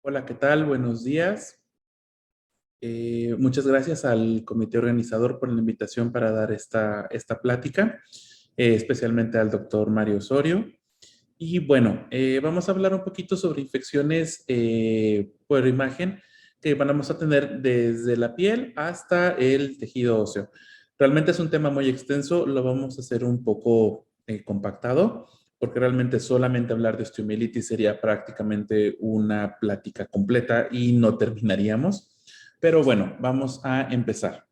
Hola, ¿qué tal? Buenos días. Muchas gracias al comité organizador por la invitación para dar esta plática, especialmente al doctor Mario Osorio. Y bueno, vamos a hablar un poquito sobre infecciones por imagen que vamos a tener desde la piel hasta el tejido óseo. Realmente es un tema muy extenso, lo vamos a hacer un poco compactado, porque realmente solamente hablar de osteomielitis sería prácticamente una plática completa y no terminaríamos. Pero bueno, vamos a empezar.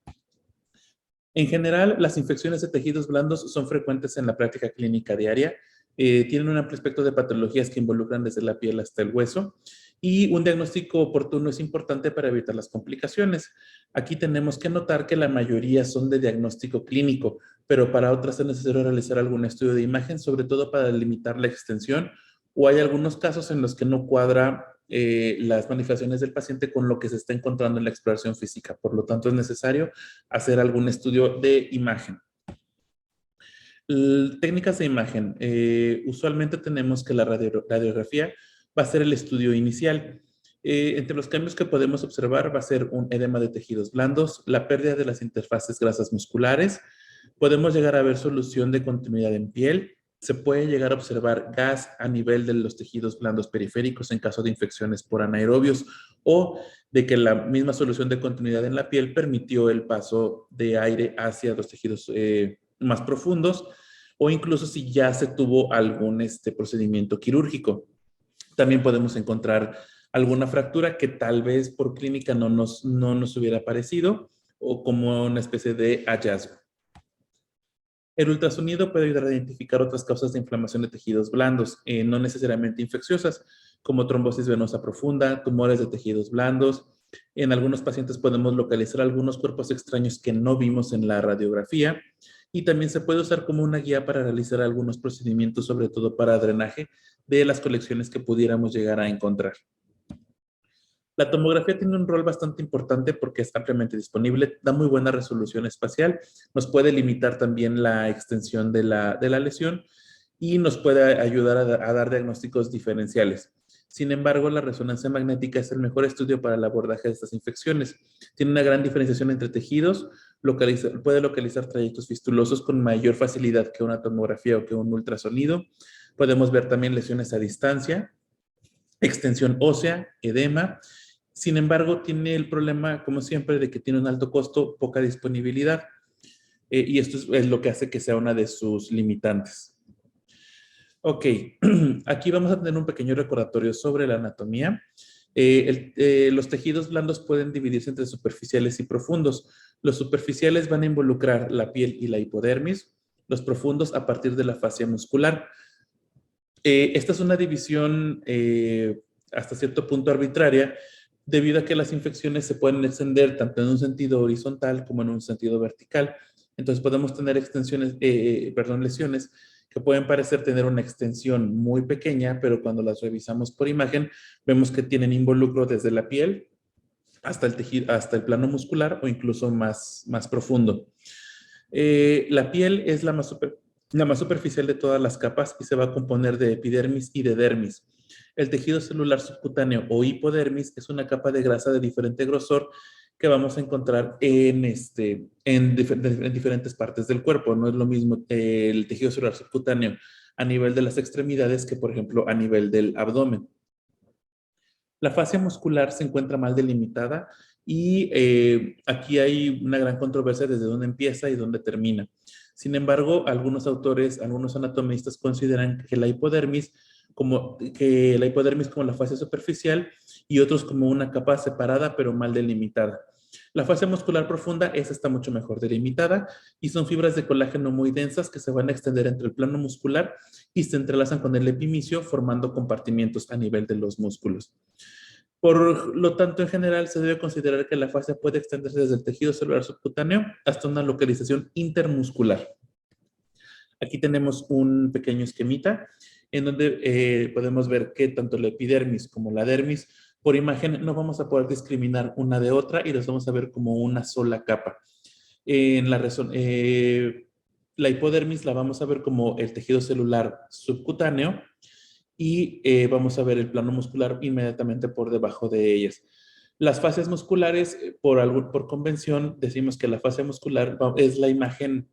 En general, las infecciones de tejidos blandos son frecuentes en la práctica clínica diaria. Tienen un amplio espectro de patologías que involucran desde la piel hasta el hueso y un diagnóstico oportuno es importante para evitar las complicaciones. Aquí tenemos que notar que la mayoría son de diagnóstico clínico, pero para otras es necesario realizar algún estudio de imagen, sobre todo para delimitar la extensión, o hay algunos casos en los que no cuadra las manifestaciones del paciente con lo que se está encontrando en la exploración física. Por lo tanto, es necesario hacer algún estudio de imagen. Técnicas de imagen. Usualmente tenemos que la radiografía va a ser el estudio inicial. Entre los cambios que podemos observar va a ser un edema de tejidos blandos, la pérdida de las interfaces grasas musculares. Podemos llegar a ver solución de continuidad en piel. Se puede llegar a observar gas a nivel de los tejidos blandos periféricos en caso de infecciones por anaerobios o de que la misma solución de continuidad en la piel permitió el paso de aire hacia los tejidos más profundos o incluso si ya se tuvo algún procedimiento quirúrgico. También podemos encontrar alguna fractura que tal vez por clínica no nos hubiera parecido o como una especie de hallazgo. El ultrasonido puede ayudar a identificar otras causas de inflamación de tejidos blandos, no necesariamente infecciosas, como trombosis venosa profunda, tumores de tejidos blandos. En algunos pacientes podemos localizar algunos cuerpos extraños que no vimos en la radiografía y también se puede usar como una guía para realizar algunos procedimientos, sobre todo para drenaje de las colecciones que pudiéramos llegar a encontrar. La tomografía tiene un rol bastante importante porque es ampliamente disponible, da muy buena resolución espacial, nos puede limitar también la extensión de la lesión y nos puede ayudar a dar diagnósticos diferenciales. Sin embargo, la resonancia magnética es el mejor estudio para el abordaje de estas infecciones. Tiene una gran diferenciación entre tejidos, puede localizar trayectos fistulosos con mayor facilidad que una tomografía o que un ultrasonido. Podemos ver también lesiones a distancia, extensión ósea, edema. Sin embargo, tiene el problema, como siempre, de que tiene un alto costo, poca disponibilidad. Y esto es lo que hace que sea una de sus limitantes. Ok, aquí vamos a tener un pequeño recordatorio sobre la anatomía. Los tejidos blandos pueden dividirse entre superficiales y profundos. Los superficiales van a involucrar la piel y la hipodermis, los profundos a partir de la fascia muscular. Esta es una división hasta cierto punto arbitraria, debido a que las infecciones se pueden extender tanto en un sentido horizontal como en un sentido vertical. Entonces podemos tener lesiones que pueden parecer tener una extensión muy pequeña, pero cuando las revisamos por imagen, vemos que tienen involucro desde la piel hasta el tejido, hasta el plano muscular o incluso más profundo. La piel es la más superficial de todas las capas y se va a componer de epidermis y de dermis. El tejido celular subcutáneo o hipodermis es una capa de grasa de diferente grosor que vamos a encontrar en diferentes partes del cuerpo. No es lo mismo el tejido celular subcutáneo a nivel de las extremidades que, por ejemplo, a nivel del abdomen. La fascia muscular se encuentra mal delimitada y aquí hay una gran controversia desde dónde empieza y dónde termina. Sin embargo, algunos autores, algunos anatomistas consideran que la hipodermis como la fascia superficial y otros como una capa separada pero mal delimitada. La fascia muscular profunda, esa está mucho mejor delimitada y son fibras de colágeno muy densas que se van a extender entre el plano muscular y se entrelazan con el epimicio formando compartimientos a nivel de los músculos. Por lo tanto, en general, se debe considerar que la fascia puede extenderse desde el tejido celular subcutáneo hasta una localización intermuscular. Aquí tenemos un pequeño esquemita en donde podemos ver que tanto la epidermis como la dermis, por imagen, no vamos a poder discriminar una de otra y las vamos a ver como una sola capa. En la hipodermis la vamos a ver como el tejido celular subcutáneo y vamos a ver el plano muscular inmediatamente por debajo de ellas. Las fascias musculares, por convención, decimos que la fascia muscular es la imagen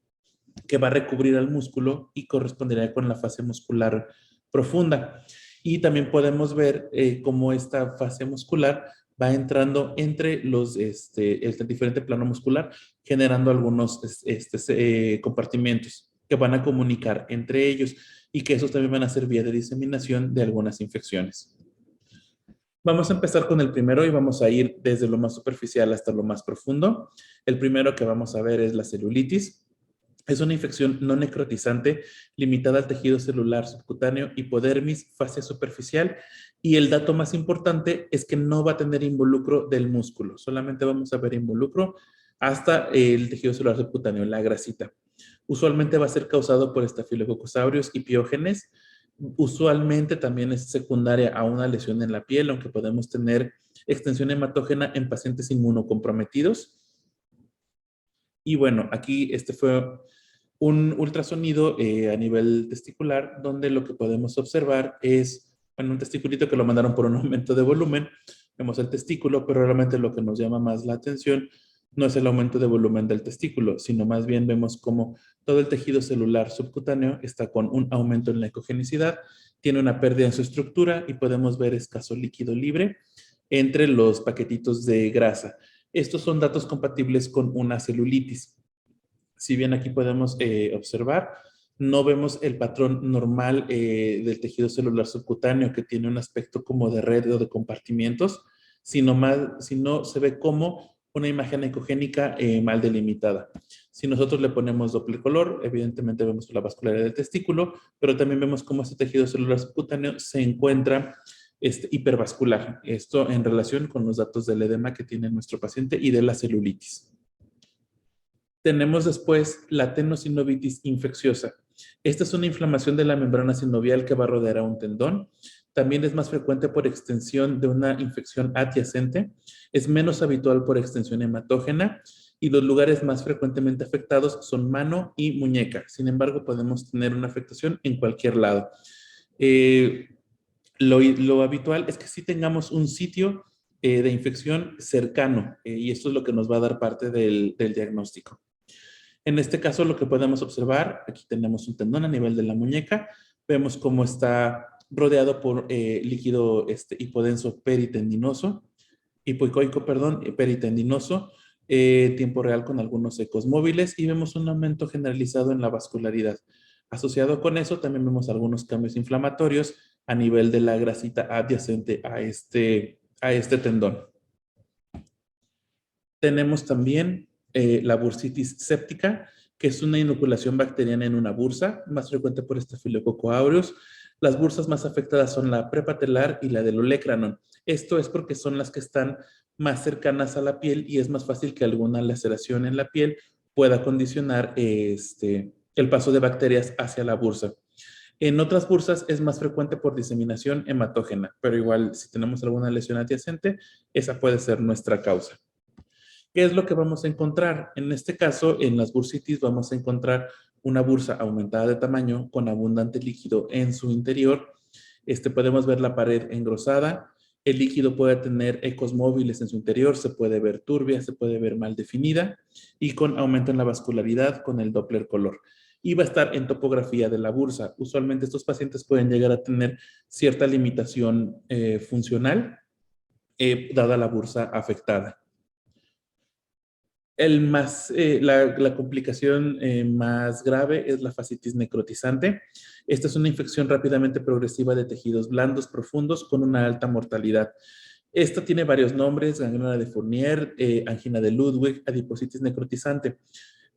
que va a recubrir al músculo y correspondería con la fascia muscular profunda. Y también podemos ver cómo esta fascia muscular va entrando entre el diferente plano muscular, generando algunos compartimentos que van a comunicar entre ellos y que esos también van a ser vía de diseminación de algunas infecciones. Vamos a empezar con el primero y vamos a ir desde lo más superficial hasta lo más profundo. El primero que vamos a ver es la celulitis. Es una infección no necrotizante limitada al tejido celular subcutáneo, hipodermis, fascia superficial, y el dato más importante es que no va a tener involucro del músculo, solamente vamos a ver involucro hasta el tejido celular subcutáneo, la grasita. Usualmente va a ser causado por estafilococcus aureus y piógenes. Usualmente también es secundaria a una lesión en la piel, aunque podemos tener extensión hematógena en pacientes inmunocomprometidos. Y bueno, aquí este fue un ultrasonido a nivel testicular, donde lo que podemos observar es, bueno, un testiculito que lo mandaron por un aumento de volumen. Vemos el testículo, pero realmente lo que nos llama más la atención no es el aumento de volumen del testículo, sino más bien vemos cómo todo el tejido celular subcutáneo está con un aumento en la ecogenicidad, tiene una pérdida en su estructura y podemos ver escaso líquido libre entre los paquetitos de grasa. Estos son datos compatibles con una celulitis. Si bien aquí podemos observar, no vemos el patrón normal del tejido celular subcutáneo que tiene un aspecto como de red o de compartimientos, sino se ve como una imagen ecogénica mal delimitada. Si nosotros le ponemos doble color, evidentemente vemos la vascularidad del testículo, pero también vemos cómo este tejido celular subcutáneo se encuentra hipervascular. Esto en relación con los datos del edema que tiene nuestro paciente y de la celulitis. Tenemos después la tenosinovitis infecciosa. Esta es una inflamación de la membrana sinovial que va a rodear a un tendón. También es más frecuente por extensión de una infección adyacente. Es menos habitual por extensión hematógena y los lugares más frecuentemente afectados son mano y muñeca. Sin embargo, podemos tener una afectación en cualquier lado. Lo habitual es que sí tengamos un sitio de infección cercano y esto es lo que nos va a dar parte del diagnóstico. En este caso, lo que podemos observar, aquí tenemos un tendón a nivel de la muñeca, vemos cómo está rodeado por líquido hipodenso peritendinoso, hipoicoico, perdón, peritendinoso, tiempo real con algunos ecos móviles y vemos un aumento generalizado en la vascularidad. Asociado con eso, también vemos algunos cambios inflamatorios a nivel de la grasita adyacente a este tendón. Tenemos también la bursitis séptica, que es una inoculación bacteriana en una bursa, más frecuente por Staphylococcus aureus. Las bursas más afectadas son la prepatelar y la del olecranon. Esto es porque son las que están más cercanas a la piel y es más fácil que alguna laceración en la piel pueda condicionar el paso de bacterias hacia la bursa. En otras bursas es más frecuente por diseminación hematógena, pero igual si tenemos alguna lesión adyacente, esa puede ser nuestra causa. ¿Qué es lo que vamos a encontrar? En este caso, en las bursitis vamos a encontrar una bursa aumentada de tamaño con abundante líquido en su interior. Podemos ver la pared engrosada. El líquido puede tener ecos móviles en su interior, se puede ver turbia, se puede ver mal definida y con aumento en la vascularidad con el Doppler color. Y va a estar en topografía de la bursa. Usualmente estos pacientes pueden llegar a tener cierta limitación funcional dada la bursa afectada. La complicación más grave es la fascitis necrotizante. Esta es una infección rápidamente progresiva de tejidos blandos profundos con una alta mortalidad. Esta tiene varios nombres: gangrena de Fournier, angina de Ludwig, adipositis necrotizante.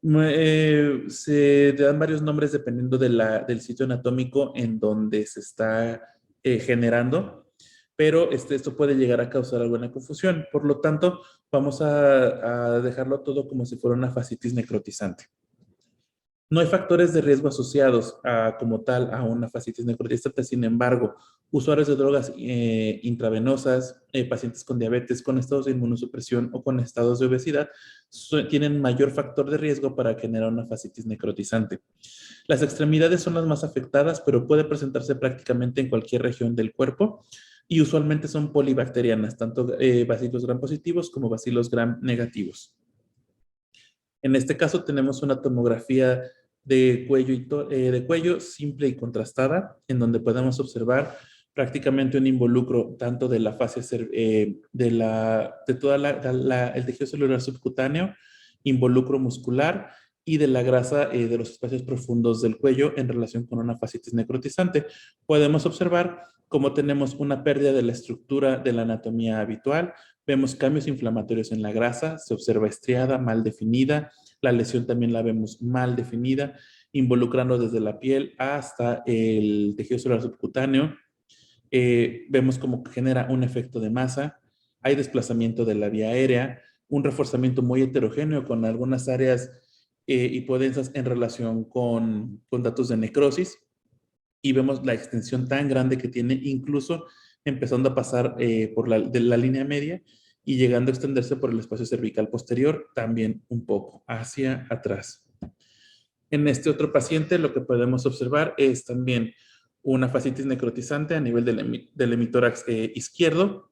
Se dan varios nombres dependiendo del sitio anatómico en donde se está generando, pero esto puede llegar a causar alguna confusión. Por lo tanto, vamos a dejarlo todo como si fuera una fascitis necrotizante. No hay factores de riesgo asociados como tal a una fascitis necrotizante. Sin embargo, usuarios de drogas intravenosas, pacientes con diabetes, con estados de inmunosupresión o con estados de obesidad tienen mayor factor de riesgo para generar una fascitis necrotizante. Las extremidades son las más afectadas, pero puede presentarse prácticamente en cualquier región del cuerpo y usualmente son polibacterianas, tanto bacilos gram positivos como bacilos gram negativos. En este caso tenemos una tomografía de cuello, de cuello simple y contrastada, en donde podemos observar prácticamente un involucro tanto de la fase de toda el tejido celular subcutáneo, involucro muscular y de la grasa de los espacios profundos del cuello en relación con una fascitis necrotizante. Podemos observar cómo tenemos una pérdida de la estructura de la anatomía habitual, vemos cambios inflamatorios en la grasa, se observa estriada, mal definida, la lesión también la vemos mal definida, involucrando desde la piel hasta el tejido celular subcutáneo. Vemos cómo genera un efecto de masa, hay desplazamiento de la vía aérea, un reforzamiento muy heterogéneo con algunas áreas hipodensas en relación con datos de necrosis y vemos la extensión tan grande que tiene, incluso empezando a pasar por de la línea media y llegando a extenderse por el espacio cervical posterior, también un poco hacia atrás. En este otro paciente lo que podemos observar es también una fascitis necrotizante a nivel del hemitórax izquierdo.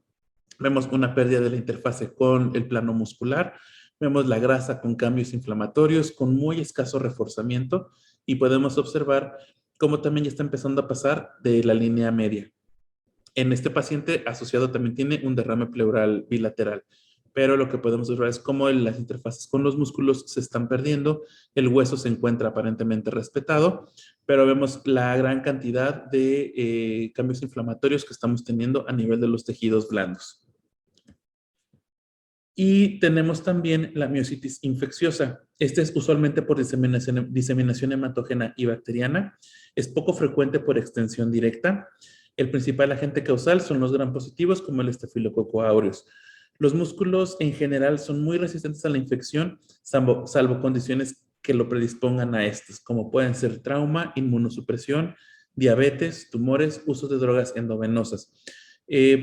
Vemos una pérdida de la interfase con el plano muscular. Vemos la grasa con cambios inflamatorios, con muy escaso reforzamiento y podemos observar cómo también ya está empezando a pasar de la línea media. En este paciente asociado también tiene un derrame pleural bilateral, pero lo que podemos observar es cómo las interfaces con los músculos se están perdiendo, el hueso se encuentra aparentemente respetado, pero vemos la gran cantidad de cambios inflamatorios que estamos teniendo a nivel de los tejidos blandos. Y tenemos también la miositis infecciosa. Este es usualmente por diseminación hematógena y bacteriana. Es poco frecuente por extensión directa. El principal agente causal son los gram positivos como el Staphylococcus aureus. Los músculos en general son muy resistentes a la infección, salvo condiciones que lo predispongan a estos, como pueden ser trauma, inmunosupresión, diabetes, tumores, uso de drogas endovenosas.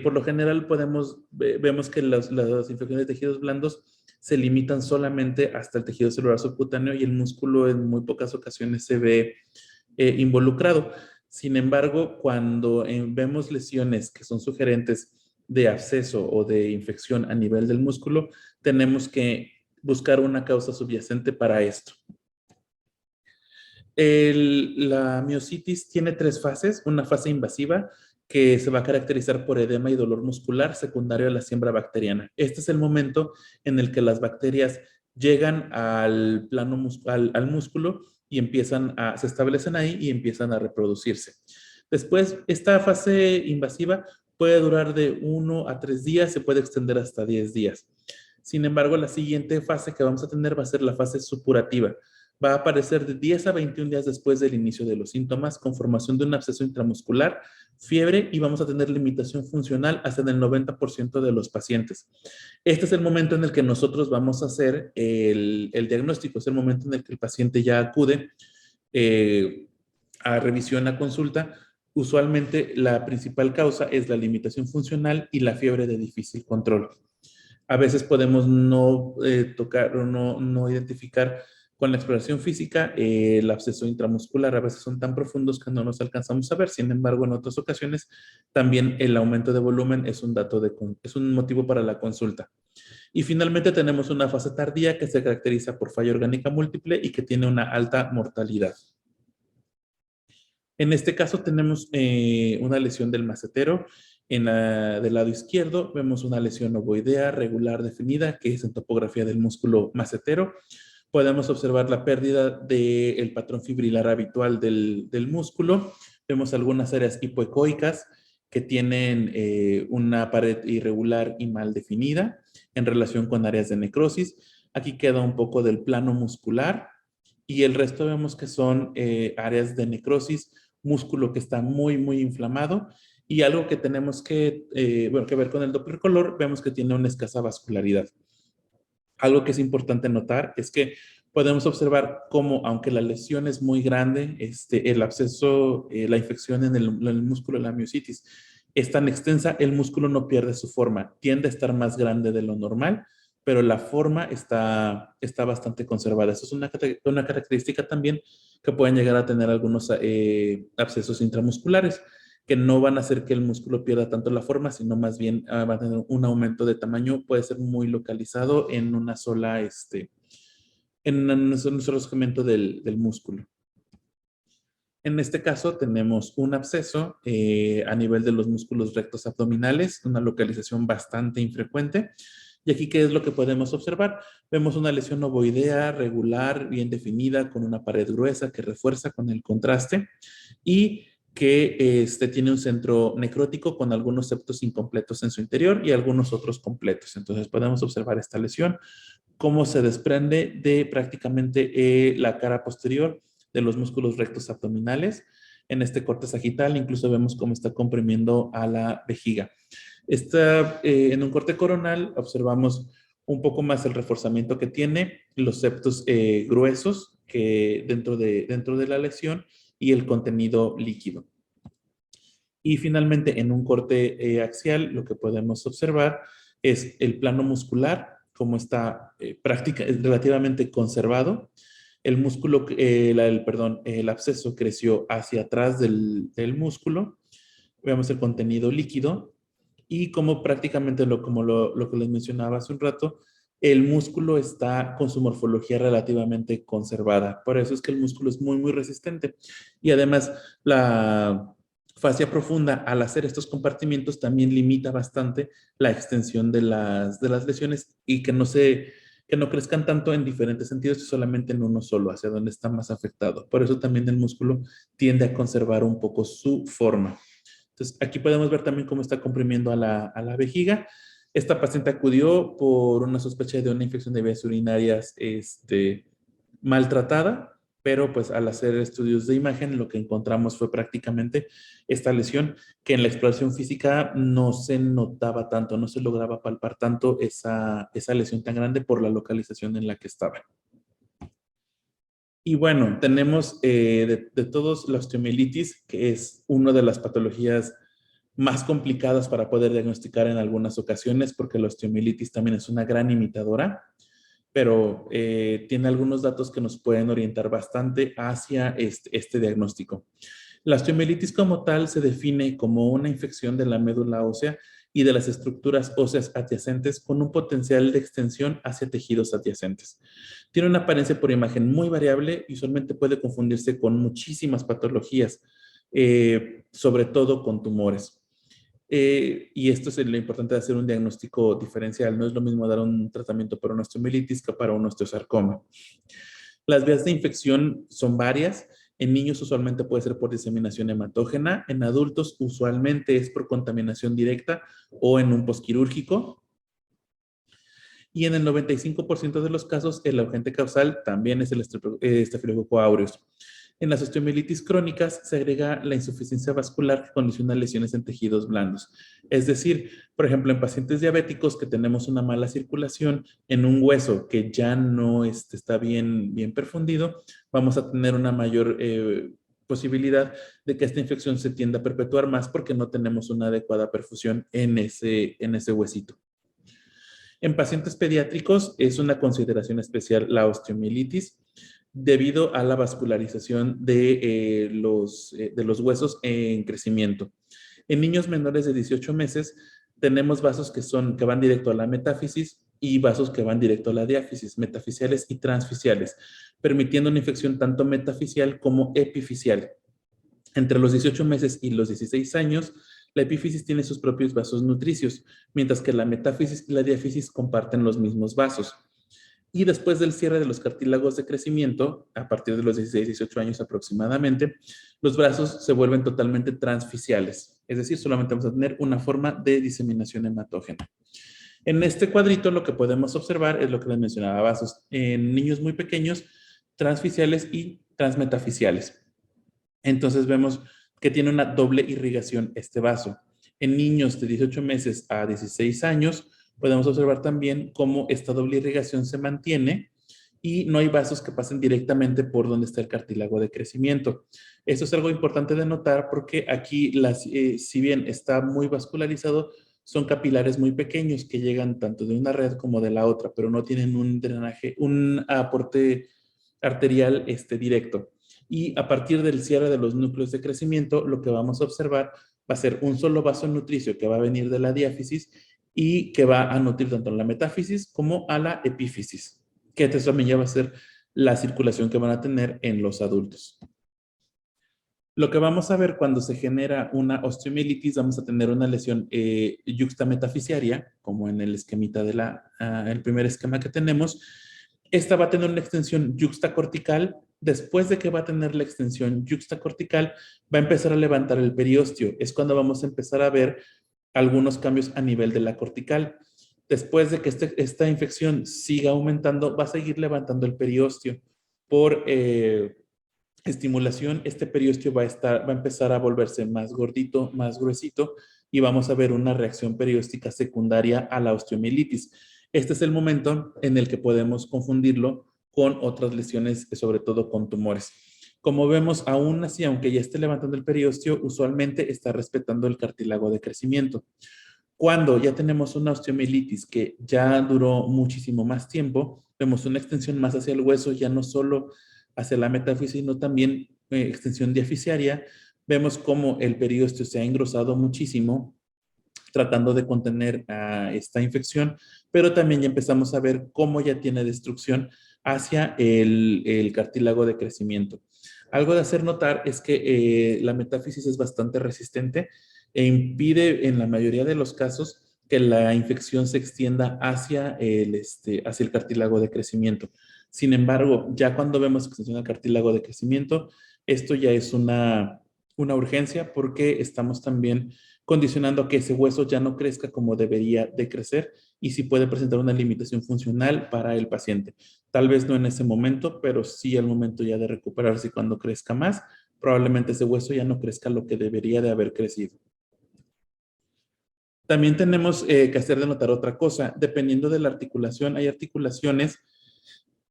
Por lo general vemos que las infecciones de tejidos blandos se limitan solamente hasta el tejido celular subcutáneo y el músculo en muy pocas ocasiones se ve involucrado. Sin embargo, cuando vemos lesiones que son sugerentes de absceso o de infección a nivel del músculo, tenemos que buscar una causa subyacente para esto. La miositis tiene 3 fases, una fase invasiva que se va a caracterizar por edema y dolor muscular secundario a la siembra bacteriana. Este es el momento en el que las bacterias llegan al plano al músculo y se establecen ahí y empiezan a reproducirse. Después, esta fase invasiva puede durar de 1 a 3 días, se puede extender hasta 10 días. Sin embargo, la siguiente fase que vamos a tener va a ser la fase supurativa. Va a aparecer de 10 a 21 días después del inicio de los síntomas, con formación de un absceso intramuscular, fiebre y vamos a tener limitación funcional hasta en el 90% de los pacientes. Este es el momento en el que nosotros vamos a hacer el diagnóstico, es el momento en el que el paciente ya acude a revisión, a consulta. Usualmente la principal causa es la limitación funcional y la fiebre de difícil control. A veces podemos no tocar o no identificar con la exploración física el absceso intramuscular. A veces son tan profundos que no nos alcanzamos a ver. Sin embargo, en otras ocasiones también el aumento de volumen es es un motivo para la consulta. Y finalmente tenemos una fase tardía que se caracteriza por falla orgánica múltiple y que tiene una alta mortalidad. En este caso tenemos una lesión del macetero. Del lado izquierdo vemos una lesión ovoidea regular definida, que es en topografía del músculo macetero. Podemos observar la pérdida del patrón fibrilar habitual del músculo. Vemos algunas áreas hipoecoicas que tienen una pared irregular y mal definida en relación con áreas de necrosis. Aquí queda un poco del plano muscular y el resto vemos que son áreas de necrosis, músculo que está muy, muy inflamado y algo que tenemos que ver con el Doppler color, vemos que tiene una escasa vascularidad. Algo que es importante notar es que Podemos observar cómo, aunque la lesión es muy grande, el absceso, la infección en el músculo de la miositis es tan extensa, el músculo no pierde su forma, tiende a estar más grande de lo normal, pero la forma está bastante conservada. Eso es una característica también que pueden llegar a tener algunos abscesos intramusculares, que no van a hacer que el músculo pierda tanto la forma, sino más bien va a tener un aumento de tamaño, puede ser muy localizado en una sola, en un solo segmento del músculo. En este caso tenemos un absceso a nivel de los músculos rectos abdominales, una localización bastante infrecuente. Y aquí, ¿qué es lo que podemos observar? Vemos una lesión ovoidea, regular, bien definida, con una pared gruesa que refuerza con el contraste y que tiene un centro necrótico con algunos septos incompletos en su interior y algunos otros completos. Entonces podemos observar esta lesión, cómo se desprende de prácticamente la cara posterior de los músculos rectos abdominales. En este corte sagital incluso vemos cómo está comprimiendo a la vejiga. En un corte coronal observamos un poco más el reforzamiento que tiene, los septos gruesos que dentro de la lesión y el contenido líquido. Y finalmente, en un corte axial, lo que podemos observar es el plano muscular, cómo está relativamente conservado. El músculo, el absceso creció hacia atrás del músculo. Vemos el contenido líquido y como prácticamente lo que les mencionaba hace un rato, el músculo está con su morfología relativamente conservada. Por eso es que el músculo es muy, muy resistente. Y además, la fascia profunda, al hacer estos compartimientos, también limita bastante la extensión de las lesiones y que no crezcan tanto en diferentes sentidos, solamente en uno solo, hacia donde está más afectado. Por eso también el músculo tiende a conservar un poco su forma. Entonces, aquí podemos ver también cómo está comprimiendo a la vejiga. Esta paciente acudió por una sospecha de una infección de vías urinarias maltratada, pero pues al hacer estudios de imagen lo que encontramos fue prácticamente esta lesión que en la exploración física no se notaba tanto, no se lograba palpar tanto esa lesión tan grande por la localización en la que estaba. Y bueno, tenemos de todos la osteomielitis, que es una de las patologías más complicadas para poder diagnosticar en algunas ocasiones, porque la osteomielitis también es una gran imitadora, pero tiene algunos datos que nos pueden orientar bastante hacia este diagnóstico. La osteomielitis como tal se define como una infección de la médula ósea y de las estructuras óseas adyacentes con un potencial de extensión hacia tejidos adyacentes. Tiene una apariencia por imagen muy variable y usualmente puede confundirse con muchísimas patologías, sobre todo con tumores. Y esto es lo importante de hacer un diagnóstico diferencial. No es lo mismo dar un tratamiento para una osteomielitis que para un osteosarcoma. Las vías de infección son varias. En niños usualmente puede ser por diseminación hematógena. En adultos usualmente es por contaminación directa o en un posquirúrgico. Y en el 95% de los casos, el agente causal también es el Staphylococcus aureus. En las osteomielitis crónicas se agrega la insuficiencia vascular que condiciona lesiones en tejidos blandos. Es decir, por ejemplo, en pacientes diabéticos que tenemos una mala circulación en un hueso que ya no está bien perfundido, vamos a tener una mayor posibilidad de que esta infección se tienda a perpetuar más porque no tenemos una adecuada perfusión en ese huesito. En pacientes pediátricos es una consideración especial la osteomielitis debido a la vascularización de los huesos en crecimiento. En niños menores de 18 meses tenemos vasos que van directo a la metáfisis y vasos que van directo a la diáfisis, metafisiales y transfisiales, permitiendo una infección tanto metafisial como epifisial. Entre los 18 meses y los 16 años, la epífisis tiene sus propios vasos nutricios, mientras que la metáfisis y la diáfisis comparten los mismos vasos. Y después del cierre de los cartílagos de crecimiento, a partir de los 16-18 años aproximadamente, los brazos se vuelven totalmente transfisiales, es decir, solamente vamos a tener una forma de diseminación hematógena. En este cuadrito lo que podemos observar es lo que les mencionaba, vasos en niños muy pequeños, transfisiales y transmetafisiales. Entonces vemos que tiene una doble irrigación este vaso. En niños de 18 meses a 16 años podemos observar también cómo esta doble irrigación se mantiene y no hay vasos que pasen directamente por donde está el cartílago de crecimiento. Esto es algo importante de notar porque aquí, si bien está muy vascularizado, son capilares muy pequeños que llegan tanto de una red como de la otra, pero no tienen un drenaje, un aporte arterial directo. Y a partir del cierre de los núcleos de crecimiento, lo que vamos a observar va a ser un solo vaso nutricio que va a venir de la diáfisis y que va a nutrir tanto a la metáfisis como a la epífisis, que esto también ya va a ser la circulación que van a tener en los adultos. Lo que vamos a ver cuando se genera una osteomielitis, vamos a tener una lesión yuxtametafisiaria, como en el esquemita el primer esquema que tenemos. Esta va a tener una extensión yuxtacortical. Después de que va a tener la extensión yuxtacortical, va a empezar a levantar el periósteo. Es cuando vamos a empezar a ver algunos cambios a nivel de la cortical. Después de que esta infección siga aumentando, va a seguir levantando el periósteo por estimulación. Este periósteo va a empezar a volverse más gordito, más gruesito, y vamos a ver una reacción perióstica secundaria a la osteomielitis. Este es el momento en el que podemos confundirlo con otras lesiones, sobre todo con tumores. Como vemos, aún así, aunque ya esté levantando el periósteo, usualmente está respetando el cartílago de crecimiento. Cuando ya tenemos una osteomielitis que ya duró muchísimo más tiempo, vemos una extensión más hacia el hueso, ya no solo hacia la metáfisis, sino también extensión diaficiaria. Vemos cómo el periósteo se ha engrosado muchísimo, tratando de contener esta infección, pero también ya empezamos a ver cómo ya tiene destrucción hacia el cartílago de crecimiento. Algo de hacer notar es que la metáfisis es bastante resistente e impide en la mayoría de los casos que la infección se extienda hacia el cartílago de crecimiento. Sin embargo, ya cuando vemos extensión al cartílago de crecimiento, esto ya es una urgencia porque estamos también condicionando a que ese hueso ya no crezca como debería de crecer y sí puede presentar una limitación funcional para el paciente. Tal vez no en ese momento, pero sí al momento ya de recuperarse y cuando crezca más, probablemente ese hueso ya no crezca lo que debería de haber crecido. También tenemos que hacer de notar otra cosa. Dependiendo de la articulación, hay articulaciones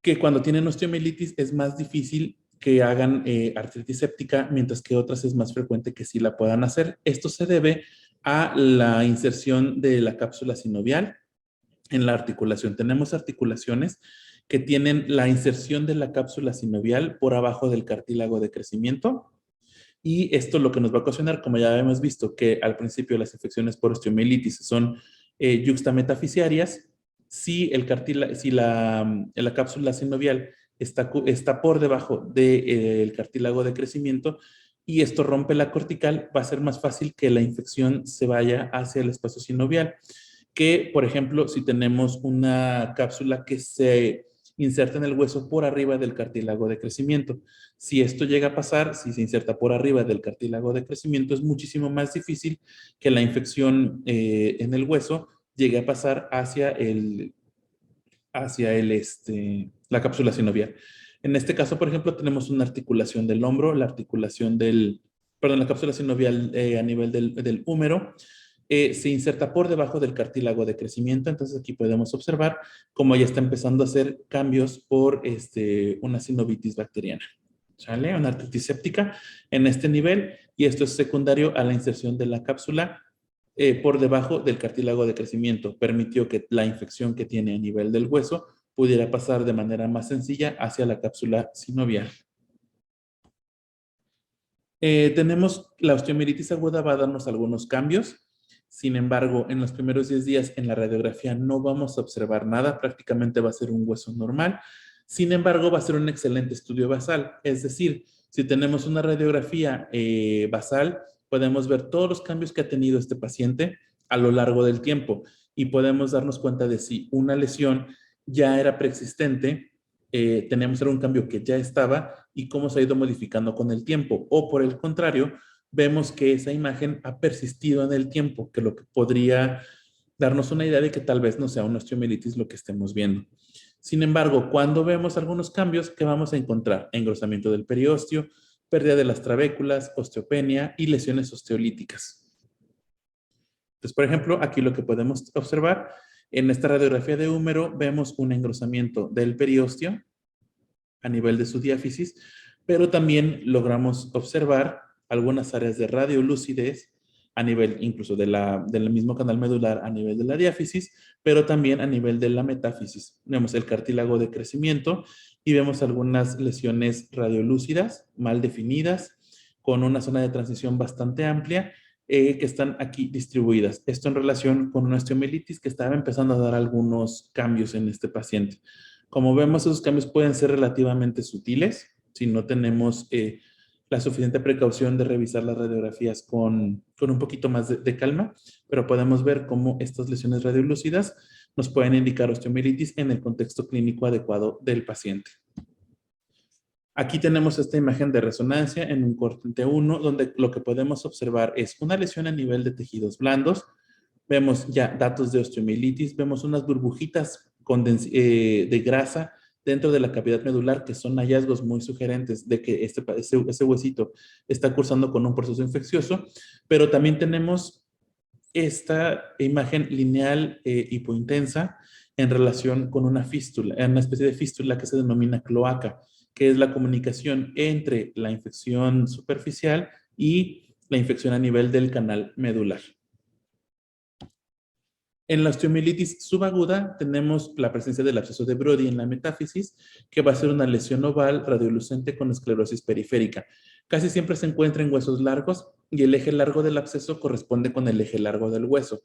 que cuando tienen osteomielitis es más difícil que hagan artritis séptica, mientras que otras es más frecuente que sí la puedan hacer. Esto se debe a la inserción de la cápsula sinovial en la articulación. Tenemos articulaciones que tienen la inserción de la cápsula sinovial por abajo del cartílago de crecimiento. Y esto lo que nos va a ocasionar, como ya hemos visto, que al principio las infecciones por osteomielitis son yuxtametafisiarias. Si la cápsula sinovial está por debajo del cartílago de crecimiento y esto rompe la cortical, va a ser más fácil que la infección se vaya hacia el espacio sinovial. Que, por ejemplo, si tenemos una cápsula que se inserta en el hueso por arriba del cartílago de crecimiento. Si esto llega a pasar, si se inserta por arriba del cartílago de crecimiento, es muchísimo más difícil que la infección en el hueso llegue a pasar la cápsula sinovial. En este caso, por ejemplo, tenemos una articulación del hombro, la cápsula sinovial a nivel del húmero, se inserta por debajo del cartílago de crecimiento. Entonces aquí podemos observar cómo ya está empezando a hacer cambios por una sinovitis bacteriana. ¿Sale? Una artritis séptica en este nivel, y esto es secundario a la inserción de la cápsula por debajo del cartílago de crecimiento. Permitió que la infección que tiene a nivel del hueso pudiera pasar de manera más sencilla hacia la cápsula sinovial. Tenemos la osteomielitis aguda, va a darnos algunos cambios. Sin embargo, en los primeros 10 días en la radiografía no vamos a observar nada, prácticamente va a ser un hueso normal. Sin embargo, va a ser un excelente estudio basal. Es decir, si tenemos una radiografía basal, podemos ver todos los cambios que ha tenido este paciente a lo largo del tiempo y podemos darnos cuenta de si una lesión ya era preexistente, tenemos algún cambio que ya estaba y cómo se ha ido modificando con el tiempo. O por el contrario, vemos que esa imagen ha persistido en el tiempo, que lo que podría darnos una idea de que tal vez no sea una osteomielitis lo que estemos viendo. Sin embargo, cuando vemos algunos cambios, ¿qué vamos a encontrar? Engrosamiento del periósteo, pérdida de las trabéculas, osteopenia y lesiones osteolíticas. Entonces, por ejemplo, aquí lo que podemos observar, en esta radiografía de húmero vemos un engrosamiento del periósteo a nivel de su diáfisis, pero también logramos observar algunas áreas de radiolucidez a nivel incluso del mismo canal medular a nivel de la diáfisis, pero también a nivel de la metáfisis. Vemos el cartílago de crecimiento y vemos algunas lesiones radiolúcidas mal definidas con una zona de transición bastante amplia que están aquí distribuidas. Esto en relación con una osteomielitis que estaba empezando a dar algunos cambios en este paciente. Como vemos, esos cambios pueden ser relativamente sutiles si no tenemos la suficiente precaución de revisar las radiografías con un poquito más de calma, pero podemos ver cómo estas lesiones radiolúcidas nos pueden indicar osteomielitis en el contexto clínico adecuado del paciente. Aquí tenemos esta imagen de resonancia en un corte T1, donde lo que podemos observar es una lesión a nivel de tejidos blandos. Vemos ya datos de osteomielitis, vemos unas burbujitas de grasa dentro de la cavidad medular que son hallazgos muy sugerentes de que ese huesito está cursando con un proceso infeccioso, pero también tenemos esta imagen lineal hipointensa en relación con una fístula, una especie de fístula que se denomina cloaca, que es la comunicación entre la infección superficial y la infección a nivel del canal medular. En la osteomielitis subaguda tenemos la presencia del absceso de Brody en la metáfisis, que va a ser una lesión oval radiolucente con esclerosis periférica. Casi siempre se encuentra en huesos largos y el eje largo del absceso corresponde con el eje largo del hueso.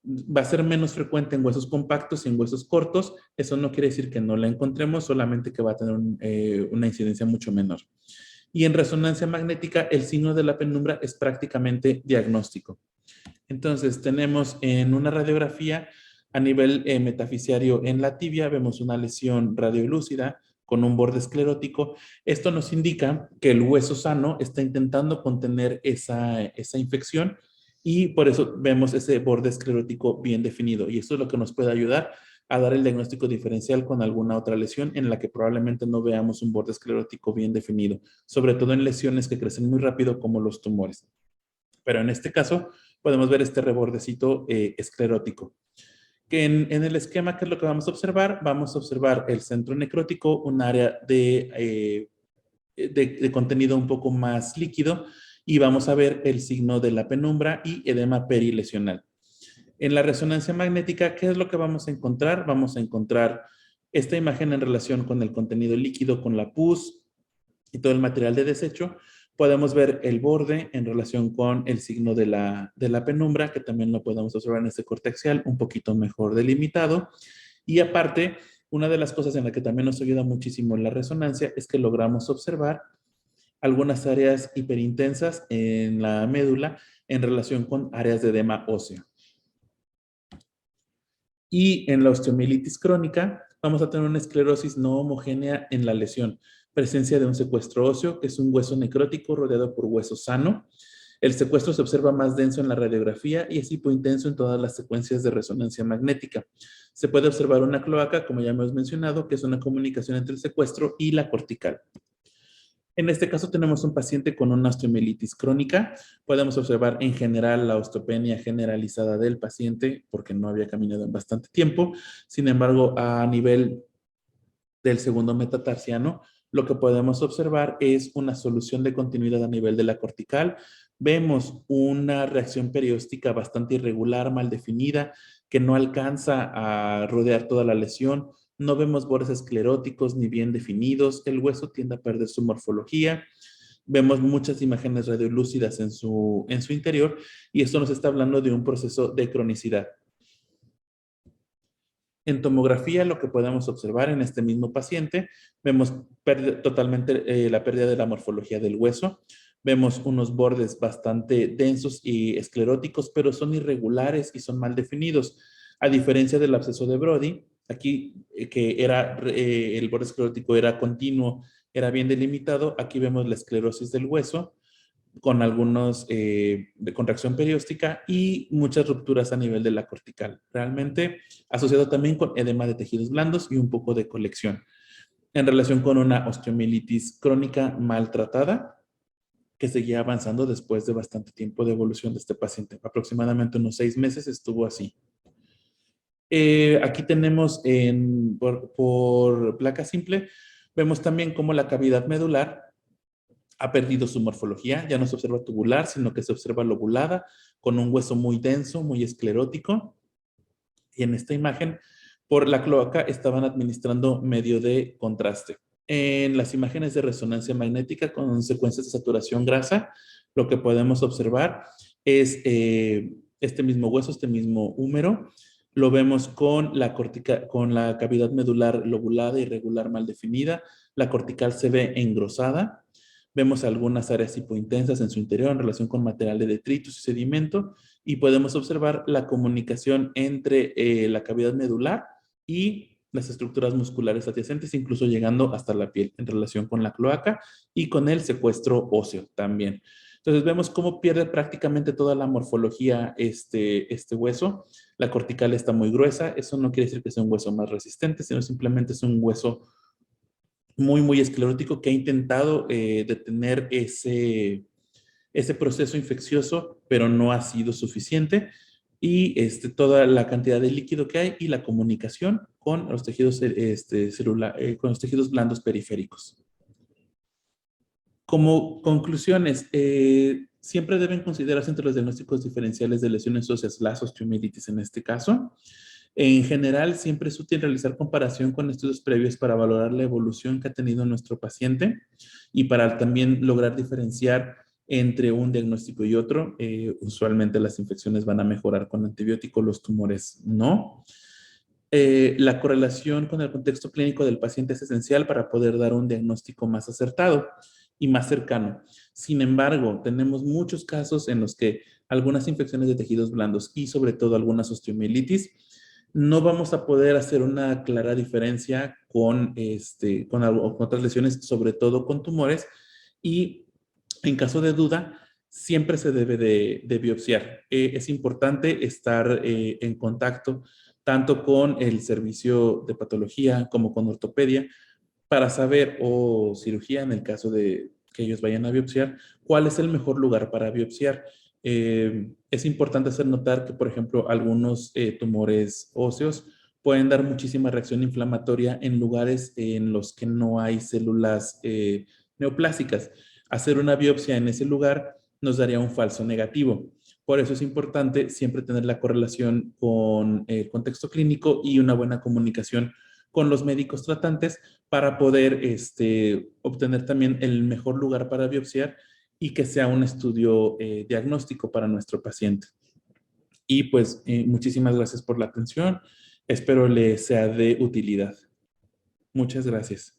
Va a ser menos frecuente en huesos compactos y en huesos cortos. Eso no quiere decir que no la encontremos, solamente que va a tener una incidencia mucho menor. Y en resonancia magnética, el signo de la penumbra es prácticamente diagnóstico. Entonces, tenemos en una radiografía a nivel metafisiario en la tibia, vemos una lesión radiolúcida con un borde esclerótico. Esto nos indica que el hueso sano está intentando contener esa infección y por eso vemos ese borde esclerótico bien definido. Y esto es lo que nos puede ayudar a dar el diagnóstico diferencial con alguna otra lesión en la que probablemente no veamos un borde esclerótico bien definido, sobre todo en lesiones que crecen muy rápido como los tumores. Pero en este caso podemos ver este rebordecito esclerótico. Que en el esquema, ¿qué es lo que vamos a observar? Vamos a observar el centro necrótico, un área de contenido un poco más líquido, y vamos a ver el signo de la penumbra y edema perilesional. En la resonancia magnética, ¿qué es lo que vamos a encontrar? Vamos a encontrar esta imagen en relación con el contenido líquido, con la pus y todo el material de desecho. Podemos ver el borde en relación con el signo de la penumbra, que también lo podemos observar en este corte axial, un poquito mejor delimitado. Y aparte, una de las cosas en la que también nos ayuda muchísimo la resonancia es que logramos observar algunas áreas hiperintensas en la médula en relación con áreas de edema óseo. Y en la osteomielitis crónica vamos a tener una esclerosis no homogénea en la lesión, presencia de un secuestro óseo, que es un hueso necrótico rodeado por hueso sano. El secuestro se observa más denso en la radiografía y es hipointenso en todas las secuencias de resonancia magnética. Se puede observar una cloaca, como ya hemos mencionado, que es una comunicación entre el secuestro y la cortical. En este caso tenemos un paciente con una osteomielitis crónica. Podemos observar en general la osteopenia generalizada del paciente porque no había caminado en bastante tiempo. Sin embargo, a nivel del segundo metatarsiano, lo que podemos observar es una solución de continuidad a nivel de la cortical. Vemos una reacción perióstica bastante irregular, mal definida, que no alcanza a rodear toda la lesión. No vemos bordes escleróticos ni bien definidos. El hueso tiende a perder su morfología. Vemos muchas imágenes radiolúcidas en su interior y esto nos está hablando de un proceso de cronicidad. En tomografía, lo que podemos observar en este mismo paciente, vemos totalmente la pérdida de la morfología del hueso. Vemos unos bordes bastante densos y escleróticos, pero son irregulares y son mal definidos. A diferencia del absceso de Brody, aquí que era el borde esclerótico era continuo, era bien delimitado, aquí vemos la esclerosis del hueso con algunos de contracción perióstica y muchas rupturas a nivel de la cortical. Realmente asociado también con edema de tejidos blandos y un poco de colección. En relación con una osteomielitis crónica maltratada que seguía avanzando después de bastante tiempo de evolución de este paciente. Aproximadamente unos 6 meses estuvo así. Aquí tenemos por placa simple Vemos también cómo la cavidad medular ha perdido su morfología, ya no se observa tubular, sino que se observa lobulada, con un hueso muy denso, muy esclerótico. Y en esta imagen, por la cloaca estaban administrando medio de contraste. En las imágenes de resonancia magnética con secuencias de saturación grasa, lo que podemos observar es este mismo hueso, este mismo húmero. Lo vemos con la cavidad medular lobulada, irregular, mal definida. La cortical se ve engrosada. Vemos algunas áreas hipointensas en su interior en relación con material de detritus y sedimento y podemos observar la comunicación entre la cavidad medular y las estructuras musculares adyacentes, incluso llegando hasta la piel en relación con la cloaca y con el secuestro óseo también. Entonces vemos cómo pierde prácticamente toda la morfología este hueso. La cortical está muy gruesa. Eso no quiere decir que sea un hueso más resistente, sino simplemente es un hueso muy, muy esclerótico que ha intentado detener ese proceso infeccioso, pero no ha sido suficiente. Y toda la cantidad de líquido que hay y la comunicación con los tejidos, con los tejidos blandos periféricos. Como conclusiones, siempre deben considerarse entre los diagnósticos diferenciales de lesiones óseas las osteomielitis en este caso. En general, siempre es útil realizar comparación con estudios previos para valorar la evolución que ha tenido nuestro paciente y para también lograr diferenciar entre un diagnóstico y otro. Usualmente las infecciones van a mejorar con antibióticos, los tumores no. La correlación con el contexto clínico del paciente es esencial para poder dar un diagnóstico más acertado y más cercano. Sin embargo, tenemos muchos casos en los que algunas infecciones de tejidos blandos y sobre todo algunas osteomielitis no vamos a poder hacer una clara diferencia con otras lesiones, sobre todo con tumores, y en caso de duda, siempre se debe de biopsiar. Es importante estar en contacto tanto con el servicio de patología como con ortopedia para saber, o cirugía en el caso de que ellos vayan a biopsiar, cuál es el mejor lugar para biopsiar. Es importante hacer notar que, por ejemplo, algunos tumores óseos pueden dar muchísima reacción inflamatoria en lugares en los que no hay células neoplásicas. Hacer una biopsia en ese lugar nos daría un falso negativo. Por eso es importante siempre tener la correlación con el contexto clínico y una buena comunicación con los médicos tratantes para poder obtener también el mejor lugar para biopsiar y que sea un estudio diagnóstico para nuestro paciente. Y pues muchísimas gracias por la atención. Espero le sea de utilidad. Muchas gracias.